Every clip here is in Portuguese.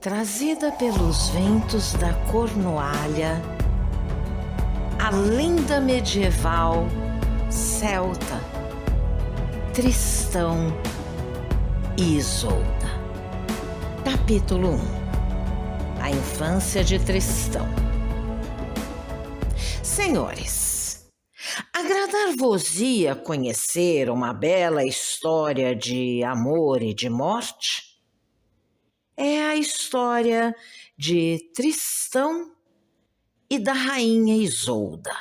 Trazida pelos ventos da Cornualha, a lenda medieval celta, Tristão e Isolda. Capítulo 1. A infância de Tristão. Senhores, agradar-vos-ia conhecer uma bela história de amor e de morte? É a história de Tristão e da rainha Isolda.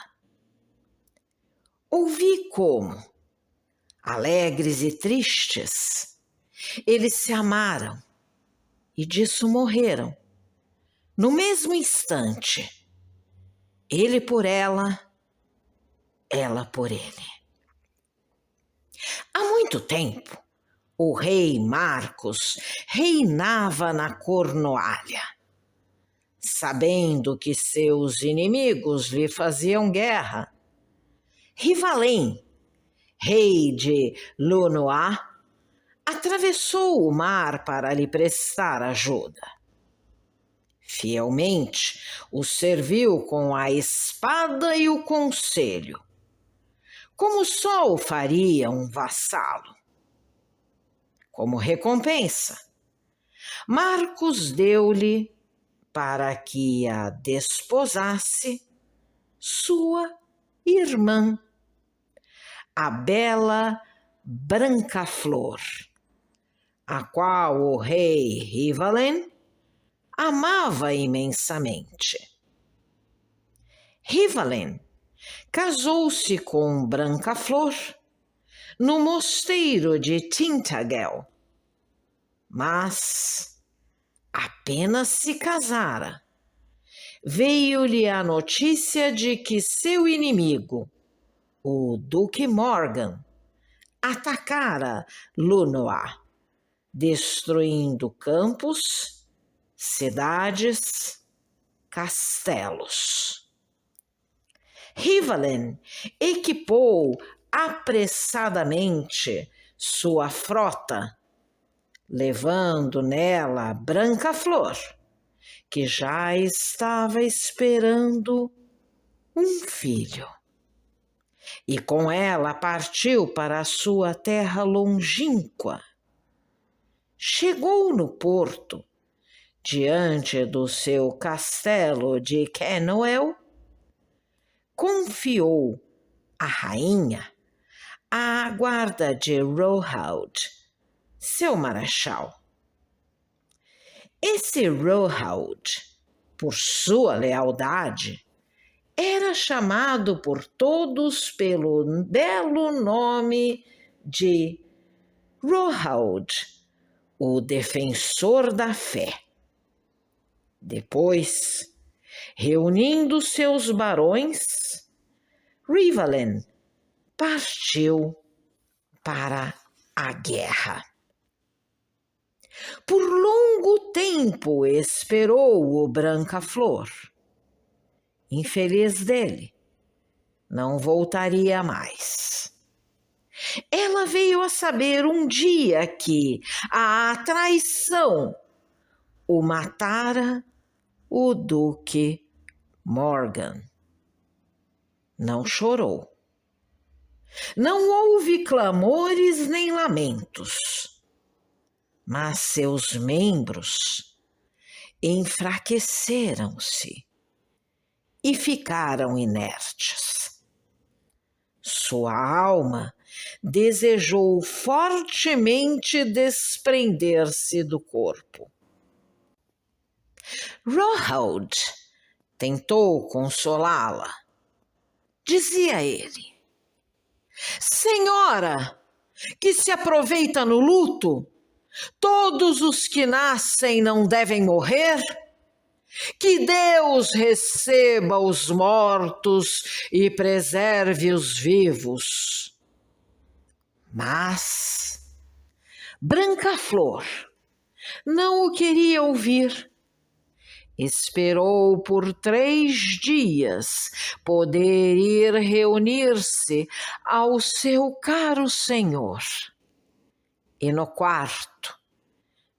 Ouvi como, alegres e tristes, eles se amaram e disso morreram. No mesmo instante, ele por ela por ele. Há muito tempo, o rei Marcos reinava na Cornualha. Sabendo que seus inimigos lhe faziam guerra, Rivalém, rei de Lunoá, atravessou o mar para lhe prestar ajuda. Fielmente o serviu com a espada e o conselho, como só o faria um vassalo. Como recompensa, Marcos deu-lhe, para que a desposasse, sua irmã, a bela Brancaflor, a qual o rei Rivalém amava imensamente. Rivalém casou-se com Brancaflor no mosteiro de Tintagel, mas apenas se casara, veio-lhe a notícia de que seu inimigo, o Duque Morgan, atacara Lunoá, destruindo campos, cidades, castelos. Rivalém equipou apressadamente sua frota, levando nela Brancaflor, que já estava esperando um filho. E com ela partiu para a sua terra longínqua. Chegou no porto, diante do seu castelo de Kennoel, confiou à rainha a guarda de Rohald, seu marechal. Esse Rohald, por sua lealdade, era chamado por todos pelo belo nome de Rohald, o defensor da fé. Depois, reunindo seus barões, Rivalém partiu para a guerra. Por longo tempo esperou o Brancaflor. Infeliz dele, não voltaria mais. Ela veio a saber um dia que a traição o matara o Duque Morgan. Não chorou. Não houve clamores nem lamentos, mas seus membros enfraqueceram-se e ficaram inertes. Sua alma desejou fortemente desprender-se do corpo. Rohald tentou consolá-la. Dizia ele: Senhora, que se aproveita no luto, todos os que nascem não devem morrer? Que Deus receba os mortos e preserve os vivos. Mas Brancaflor não o queria ouvir. Esperou por 3 dias poder ir reunir-se ao seu caro senhor. E no quarto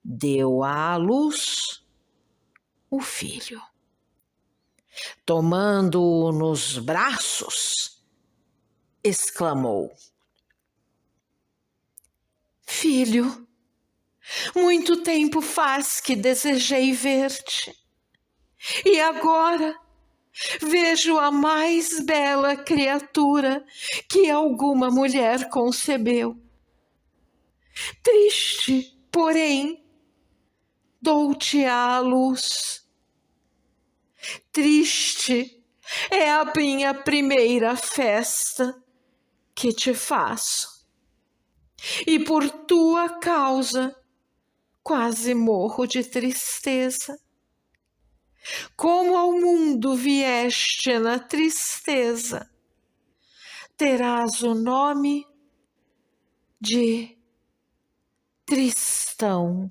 deu à luz o filho. Tomando-o nos braços, exclamou: Filho, muito tempo faz que desejei ver-te, e agora vejo a mais bela criatura que alguma mulher concebeu. Triste, porém, dou-te à luz. Triste é a minha primeira festa que te faço, e por tua causa quase morro de tristeza. Como ao mundo vieste na tristeza, terás o nome de Tristão.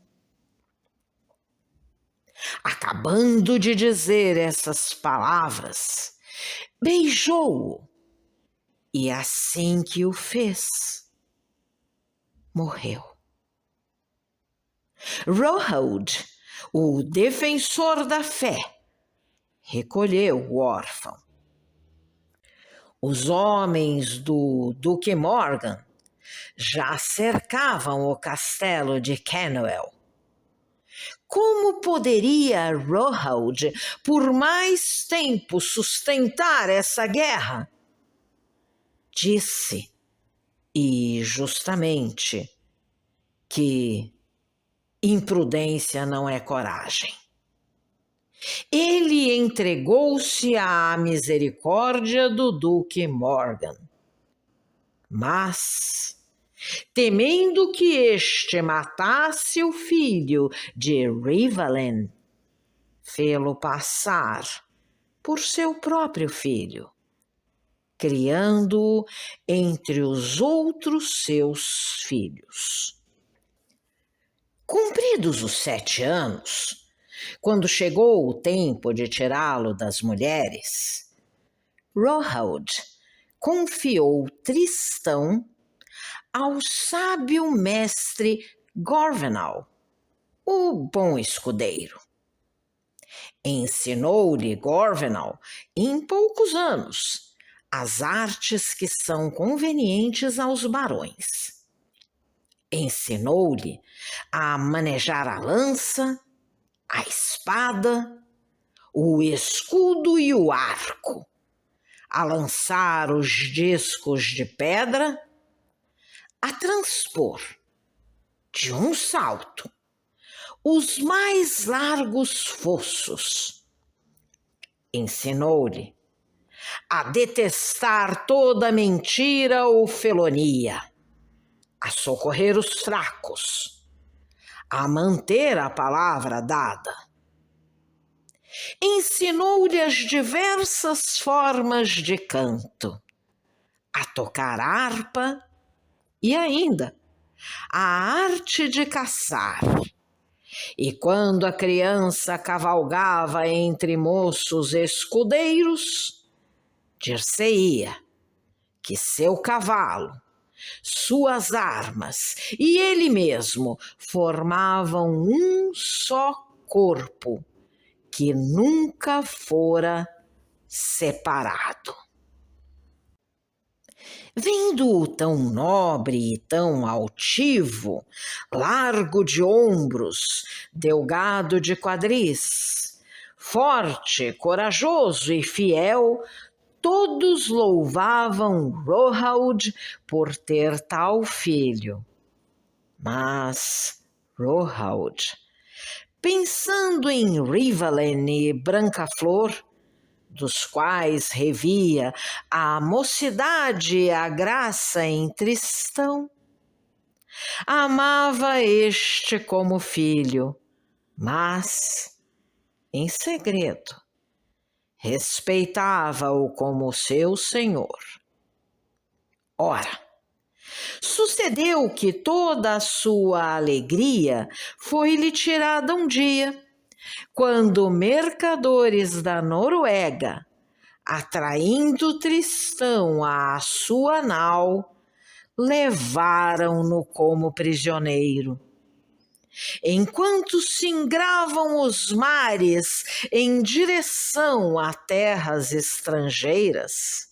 Acabando de dizer essas palavras, beijou-o, e assim que o fez, morreu. Rohud, o defensor da fé, recolheu o órfão. Os homens do Duque Morgan já cercavam o castelo de Kenwell. Como poderia Rohud por mais tempo sustentar essa guerra? Disse, e justamente, que imprudência não é coragem. Ele entregou-se à misericórdia do Duque Morgan. Mas, temendo que este matasse o filho de Rivalen, fê-lo passar por seu próprio filho, criando-o entre os outros seus filhos. Cumpridos os 7 anos, quando chegou o tempo de tirá-lo das mulheres, Rohud confiou Tristão ao sábio mestre Gorvenal, o bom escudeiro. Ensinou-lhe Gorvenal, em poucos anos, as artes que são convenientes aos barões. Ensinou-lhe a manejar a lança, a espada, o escudo e o arco, a lançar os discos de pedra, a transpor de um salto os mais largos fossos. Ensinou-lhe a detestar toda mentira ou felonia, a socorrer os fracos, a manter a palavra dada. Ensinou-lhe as diversas formas de canto, a tocar harpa e ainda a arte de caçar. E quando a criança cavalgava entre moços escudeiros, dir-se-ia que seu cavalo, suas armas e ele mesmo formavam um só corpo que nunca fora separado. Vendo-o tão nobre e tão altivo, largo de ombros, delgado de quadris, forte, corajoso e fiel, todos louvavam Rohud por ter tal filho. Mas Rohud, pensando em Rivalen e Brancaflor, dos quais revia a mocidade e a graça em Tristão, amava este como filho, mas, em segredo, respeitava-o como seu senhor. Ora, sucedeu que toda a sua alegria foi-lhe tirada um dia, quando mercadores da Noruega, atraindo Tristão à sua nau, levaram-no como prisioneiro. enquanto singravam os mares em direção a terras estrangeiras,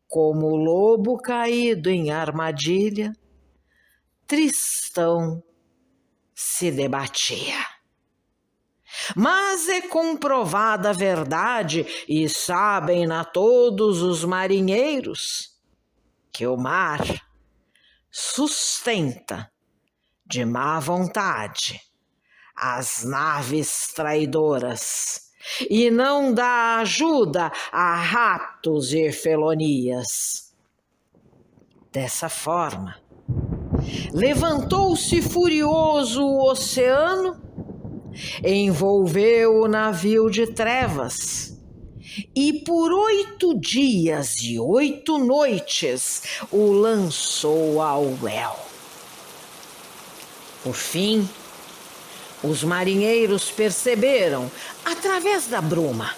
como o lobo caído em armadilha, Tristão se debatia. Mas é comprovada a verdade, e sabem-na todos os marinheiros, que o mar sustenta de má vontade as naves traidoras e não dá ajuda a raptos e felonias. Dessa forma, levantou-se furioso o oceano, envolveu o navio de trevas e por 8 dias e 8 noites o lançou ao léu. Por fim, os marinheiros perceberam, através da bruma,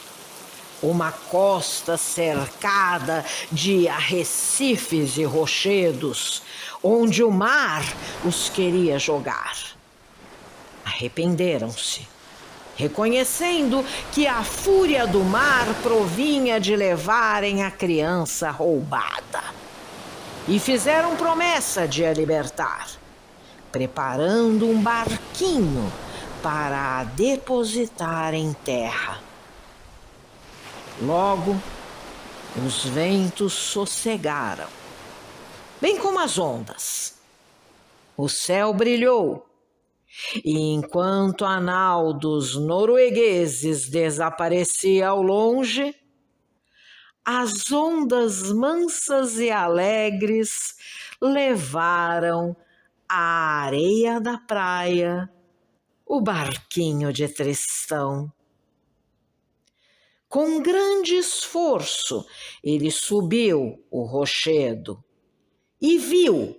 uma costa cercada de arrecifes e rochedos, onde o mar os queria jogar. Arrependeram-se, reconhecendo que a fúria do mar provinha de levarem a criança roubada. E fizeram promessa de a libertar, preparando um barquinho para a depositar em terra. Logo, os ventos sossegaram, bem como as ondas. O céu brilhou, e enquanto a nau dos noruegueses desaparecia ao longe, as ondas mansas e alegres levaram à areia da praia o barquinho de Tristão. Com grande esforço, ele subiu o rochedo e viu,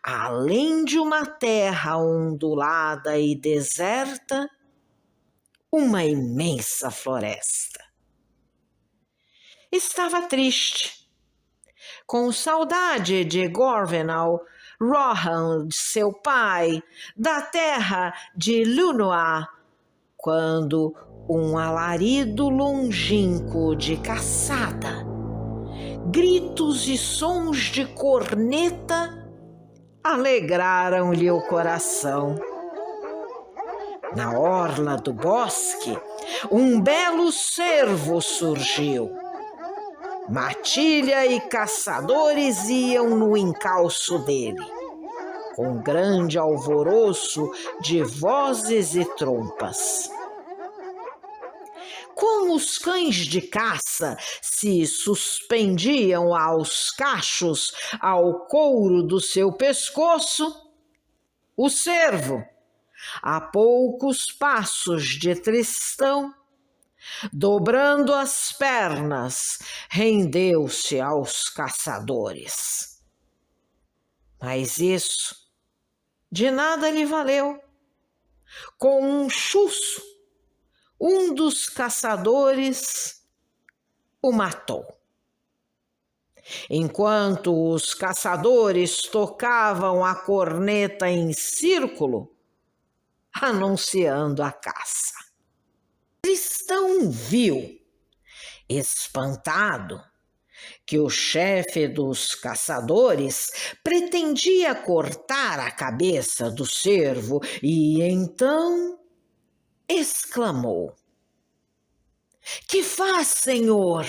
além de uma terra ondulada e deserta, uma imensa floresta. Estava triste, com saudade de Gorvenal, Rohan, de seu pai, da terra de Lunoa, quando um alarido longínquo de caçada, gritos e sons de corneta alegraram-lhe o coração. Na orla do bosque, um belo cervo surgiu. Matilha e caçadores iam no encalço dele, com grande alvoroço de vozes e trompas. Como os cães de caça se suspendiam aos cachos ao couro do seu pescoço, o cervo, a poucos passos de Tristão, dobrando as pernas, rendeu-se aos caçadores. Mas isso de nada lhe valeu. Com um chuço, um dos caçadores o matou. Enquanto os caçadores tocavam a corneta em círculo, anunciando a caça. Tristão viu, espantado, que o chefe dos caçadores pretendia cortar a cabeça do cervo e então exclamou: "Que faz, senhor?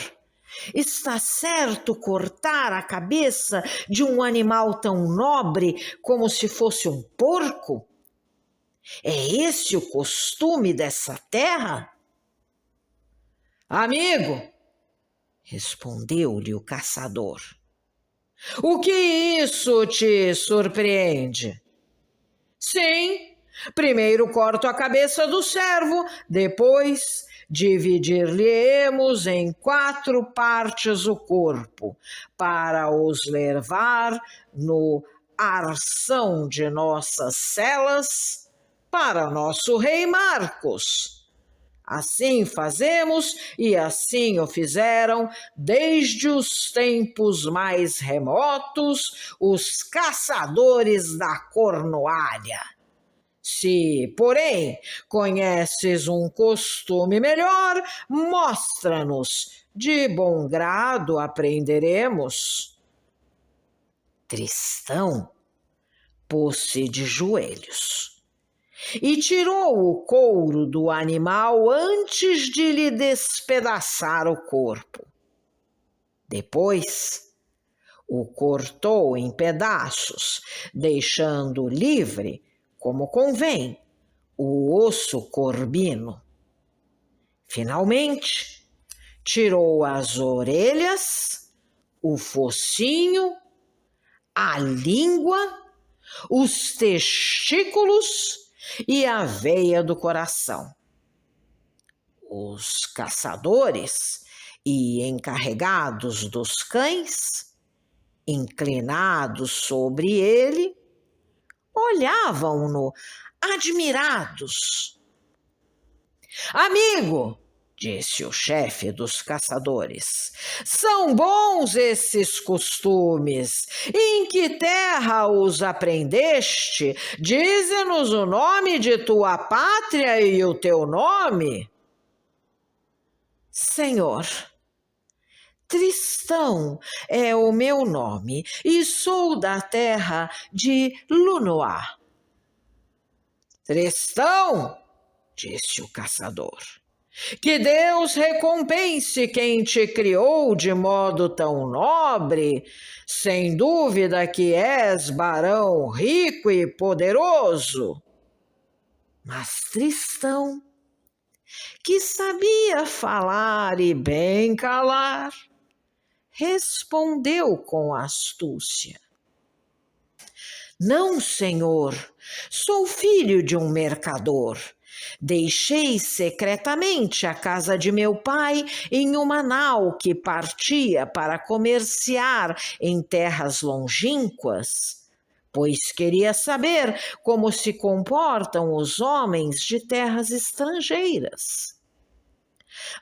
Está certo cortar a cabeça de um animal tão nobre como se fosse um porco? É esse o costume dessa terra?" "Amigo", respondeu-lhe o caçador, "o que isso te surpreende?" "Sim, primeiro corto a cabeça do cervo, depois dividir-lhe-emos em 4 partes o corpo, para os levar no arção de nossas celas para nosso rei Marcos. Assim fazemos e assim o fizeram desde os tempos mais remotos os caçadores da Cornualha. Se, porém, conheces um costume melhor, mostra-nos, de bom grado aprenderemos. Tristão pôs-se de joelhos e tirou o couro do animal antes de lhe despedaçar o corpo. Depois, o cortou em pedaços, deixando livre, como convém, o osso corbino. Finalmente, tirou as orelhas, o focinho, a língua, os testículos e a veia do coração. Os caçadores e encarregados dos cães, inclinados sobre ele, olhavam-no admirados. Amigo, disse o chefe dos caçadores, são bons esses costumes. Em que terra os aprendeste? Dize-nos o nome de tua pátria e o teu nome. Senhor, Tristão é o meu nome e sou da terra de Lunoá. Tristão, disse o caçador, que Deus recompense quem te criou de modo tão nobre. Sem dúvida que és barão rico e poderoso. Mas Tristão, que sabia falar e bem calar, respondeu com astúcia. Não, senhor, sou filho de um mercador. Deixei secretamente a casa de meu pai em uma nau que partia para comerciar em terras longínquas, pois queria saber como se comportam os homens de terras estrangeiras.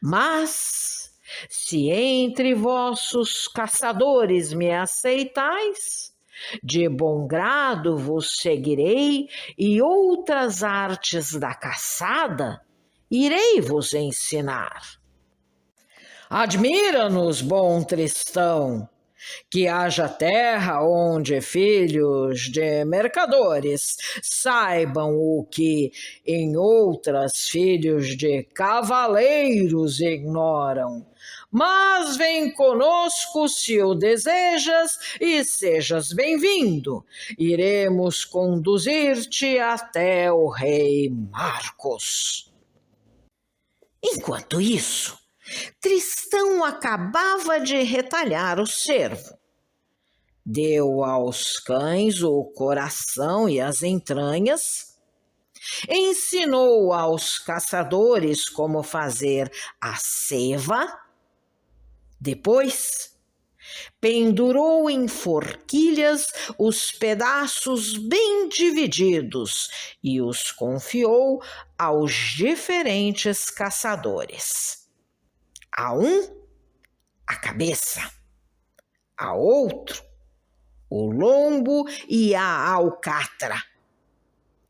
Mas, se entre vossos caçadores me aceitais, de bom grado vos seguirei e outras artes da caçada irei vos ensinar. Admira-nos, bom Tristão, que haja terra onde filhos de mercadores saibam o que em outras filhos de cavaleiros ignoram. Mas vem conosco se o desejas e sejas bem-vindo. Iremos conduzir-te até o rei Marcos. Enquanto isso, Tristão acabava de retalhar o cervo. Deu aos cães o coração e as entranhas, ensinou aos caçadores como fazer a ceva. Depois, pendurou em forquilhas os pedaços bem divididos e os confiou aos diferentes caçadores. A um, a cabeça, a outro, o lombo e a alcatra,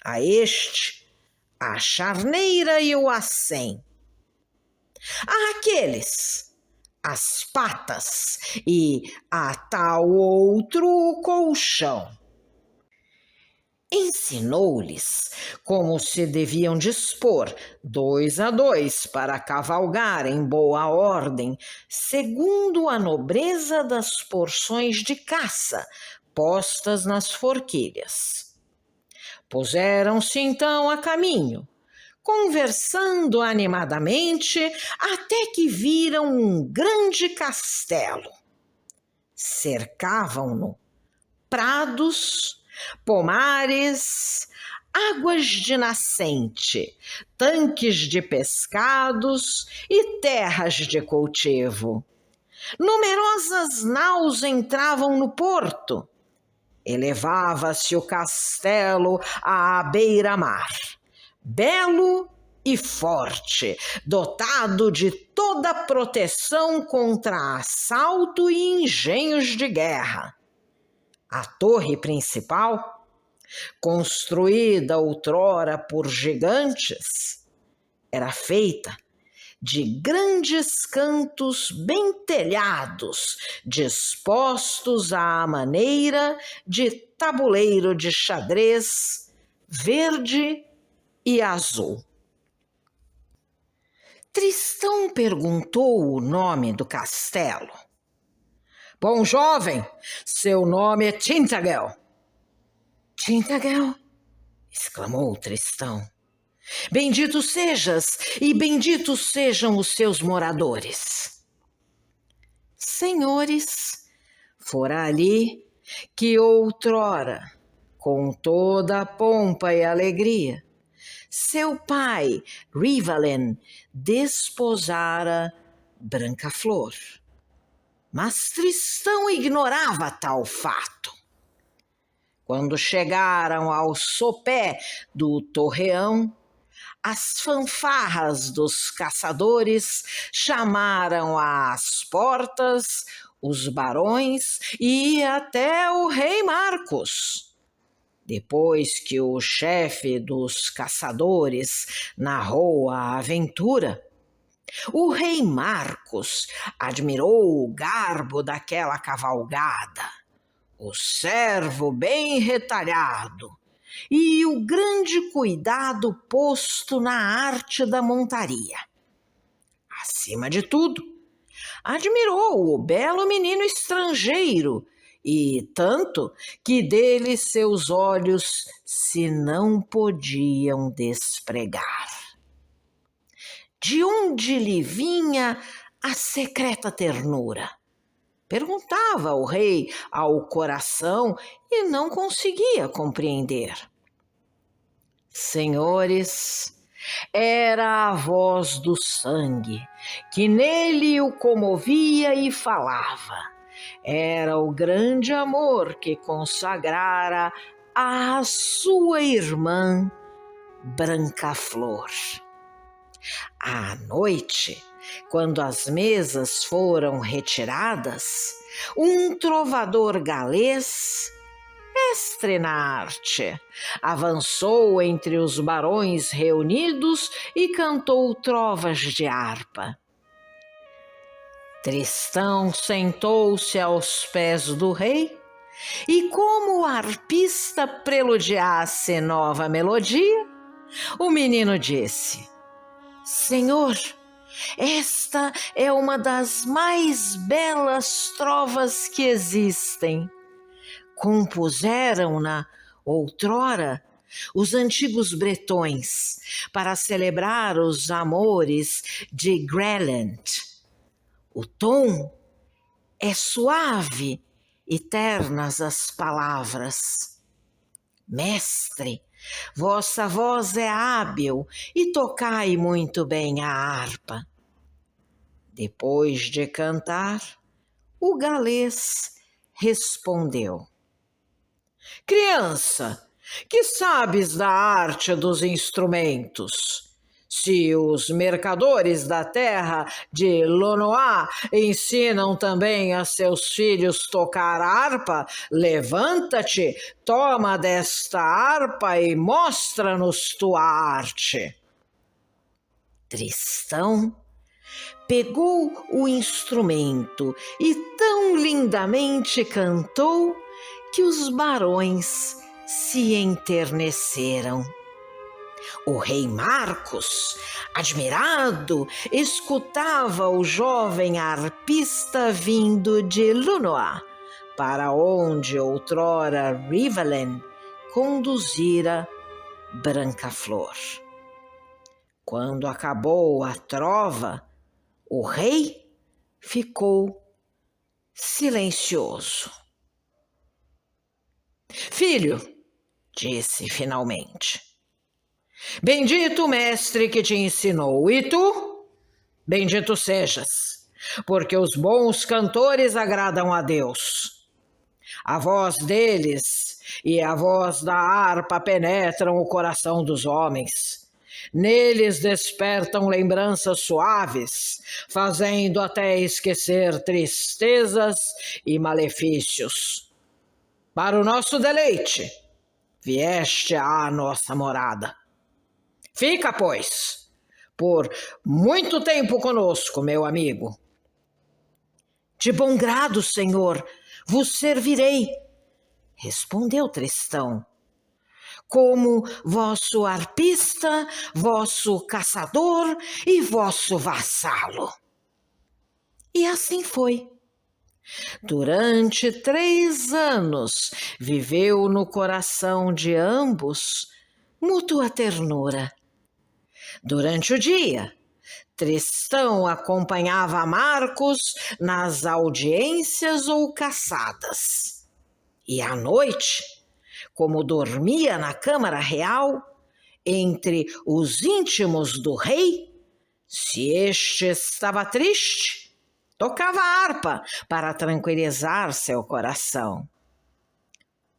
a este, a charneira e o acém, a aqueles, as patas e a tal outro o colchão. Ensinou-lhes como se deviam dispor 2 a 2 para cavalgar em boa ordem, segundo a nobreza das porções de caça postas nas forquilhas. Puseram-se então a caminho, conversando animadamente, até que viram um grande castelo. Cercavam-no prados, pomares, águas de nascente, tanques de pescados e terras de cultivo. Numerosas naus entravam no porto. Elevava-se o castelo à beira-mar, belo e forte, dotado de toda proteção contra assalto e engenhos de guerra. A torre principal, construída outrora por gigantes, era feita de grandes cantos bem telhados, dispostos à maneira de tabuleiro de xadrez verde e azul. Tristão perguntou o nome do castelo. Bom jovem, seu nome é Tintagel. Tintagel? Exclamou Tristão. Bendito sejas e benditos sejam os seus moradores. Senhores, fora ali que outrora, com toda a pompa e alegria, seu pai, Rivalen, desposara Brancaflor. Mas Tristão ignorava tal fato. Quando chegaram ao sopé do torreão, as fanfarras dos caçadores chamaram às portas os barões e até o rei Marcos. Depois que o chefe dos caçadores narrou a aventura, o rei Marcos admirou o garbo daquela cavalgada, o servo bem retalhado e o grande cuidado posto na arte da montaria. Acima de tudo, admirou o belo menino estrangeiro, e tanto que dele seus olhos se não podiam despregar. De onde lhe vinha a secreta ternura? Perguntava o rei ao coração e não conseguia compreender. Senhores, era a voz do sangue que nele o comovia e falava. Era o grande amor que consagrara à sua irmã Brancaflor. À noite, quando as mesas foram retiradas, um trovador galês, mestre na arte, avançou entre os barões reunidos e cantou trovas de harpa. Tristão sentou-se aos pés do rei e, como o arpista preludiasse nova melodia, o menino disse: Senhor, esta é uma das mais belas trovas que existem. Compuseram-na outrora os antigos bretões para celebrar os amores de Grelent. O tom é suave e ternas as palavras. Mestre, vossa voz é hábil e tocai muito bem a harpa. Depois de cantar, o galês respondeu: Criança, que sabes da arte dos instrumentos? Se os mercadores da terra de Lonoá ensinam também a seus filhos tocar harpa, levanta-te, toma desta harpa e mostra-nos tua arte. Tristão pegou o instrumento e tão lindamente cantou que os barões se enterneceram. O rei Marcos, admirado, escutava o jovem arpista vindo de Lunoa, para onde outrora Rivalen conduzira Brancaflor. Quando acabou a trova, o rei ficou silencioso. Filho, disse finalmente, bendito o mestre que te ensinou, e tu, bendito sejas, porque os bons cantores agradam a Deus. A voz deles e a voz da harpa penetram o coração dos homens. Neles despertam lembranças suaves, fazendo até esquecer tristezas e malefícios. Para o nosso deleite, vieste à nossa morada. Fica, pois, por muito tempo conosco, meu amigo. De bom grado, senhor, vos servirei, respondeu Tristão, como vosso arpista, vosso caçador e vosso vassalo. E assim foi. Durante 3 anos viveu no coração de ambos mútua ternura. Durante o dia, Tristão acompanhava Marcos nas audiências ou caçadas. E à noite, como dormia na Câmara Real, entre os íntimos do rei, se este estava triste, tocava a harpa para tranquilizar seu coração.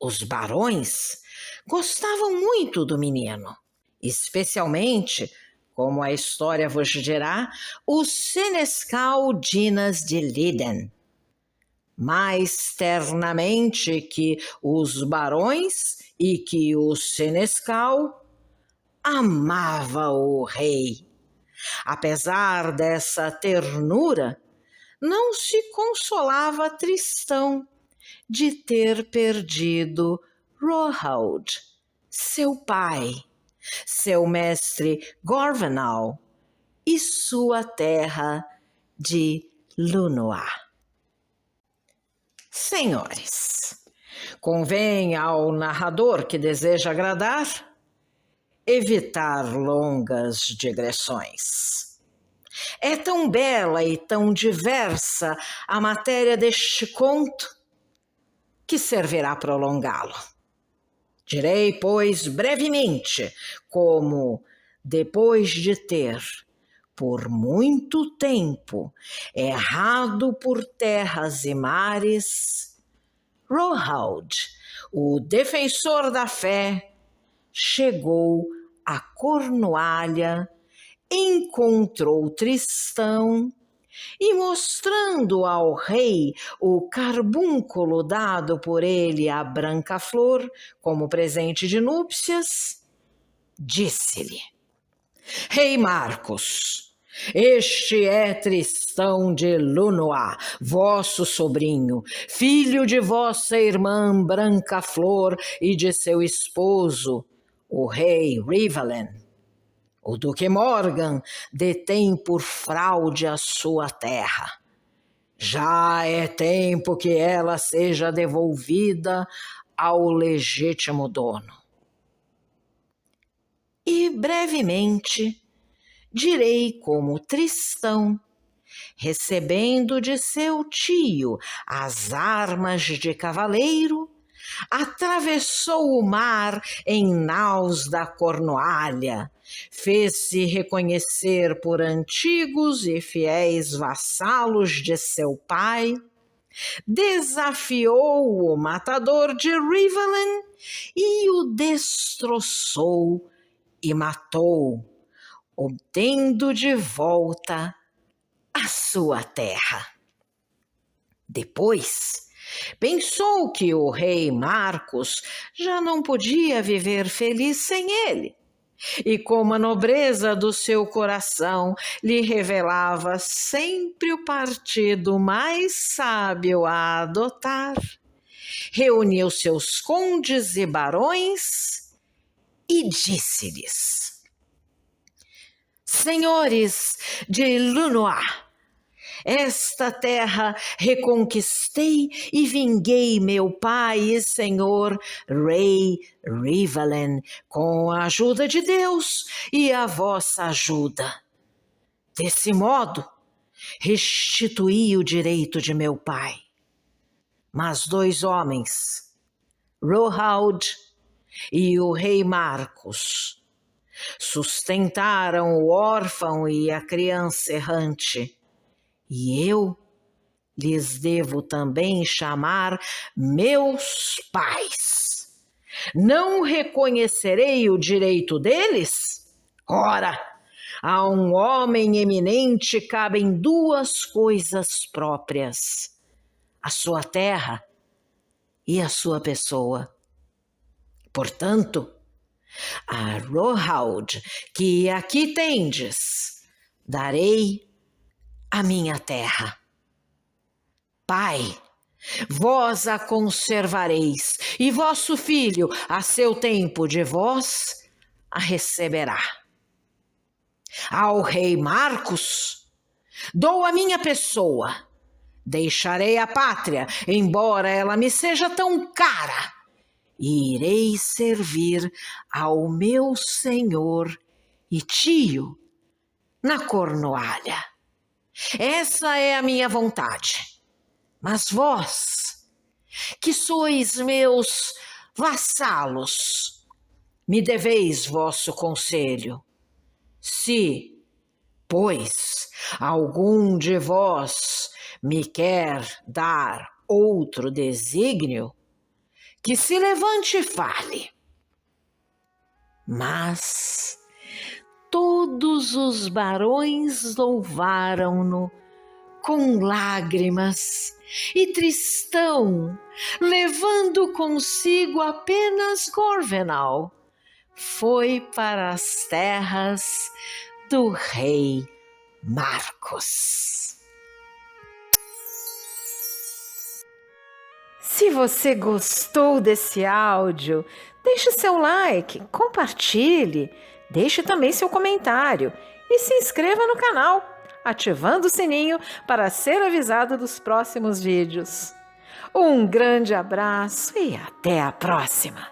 Os barões gostavam muito do menino, especialmente, como a história vos dirá, o senescal Dinas de Liden. Mais ternamente que os barões e que o senescal, amava o rei. Apesar dessa ternura, não se consolava Tristão de ter perdido Rohauld, seu pai, seu mestre Gorvenal e sua terra de Lúnoa. Senhores, convém ao narrador que deseja agradar evitar longas digressões. É tão bela e tão diversa a matéria deste conto que servirá prolongá-lo. Direi, pois, brevemente, como, depois de ter, por muito tempo, errado por terras e mares, Rohauld, o defensor da fé, chegou a Cornualha, encontrou Tristão e, mostrando ao rei o carbúnculo dado por ele à Branca-Flor como presente de núpcias, disse-lhe: Rei Marcos, este é Tristão de Lúnoa, vosso sobrinho, filho de vossa irmã Branca-Flor e de seu esposo, o rei Rivalen. O duque Morgan detém por fraude a sua terra. Já é tempo que ela seja devolvida ao legítimo dono. E brevemente direi como Tristão, recebendo de seu tio as armas de cavaleiro, atravessou o mar em naus da Cornualha, fez-se reconhecer por antigos e fiéis vassalos de seu pai, desafiou o matador de Rivalen e o destroçou e matou, obtendo de volta a sua terra. Depois, pensou que o rei Marcos já não podia viver feliz sem ele, e como a nobreza do seu coração lhe revelava sempre o partido mais sábio a adotar, reuniu seus condes e barões e disse-lhes: Senhores de Lúnoa, esta terra reconquistei e vinguei meu pai e senhor rei Rivalen com a ajuda de Deus e a vossa ajuda. Desse modo, restituí o direito de meu pai. Mas 2 homens, Rohauld e o rei Marcos, sustentaram o órfão e a criança errante, e eu lhes devo também chamar meus pais. Não reconhecerei o direito deles? Ora, a um homem eminente cabem 2 coisas próprias: a sua terra e a sua pessoa. Portanto, a Rohaud que aqui tendes, darei a minha terra. Pai, vós a conservareis, e vosso filho, a seu tempo de vós, a receberá. Ao rei Marcos, dou a minha pessoa, deixarei a pátria, embora ela me seja tão cara, e irei servir ao meu senhor e tio na Cornualha. Essa é a minha vontade. Mas vós, que sois meus vassalos, me deveis vosso conselho. Se, pois, algum de vós me quer dar outro desígnio, que se levante e fale. Mas todos os barões louvaram-no com lágrimas, e Tristão, levando consigo apenas Gorvenal, foi para as terras do rei Marcos. Se você gostou desse áudio, deixe seu like, compartilhe, deixe também seu comentário e se inscreva no canal, ativando o sininho para ser avisado dos próximos vídeos. Um grande abraço e até a próxima!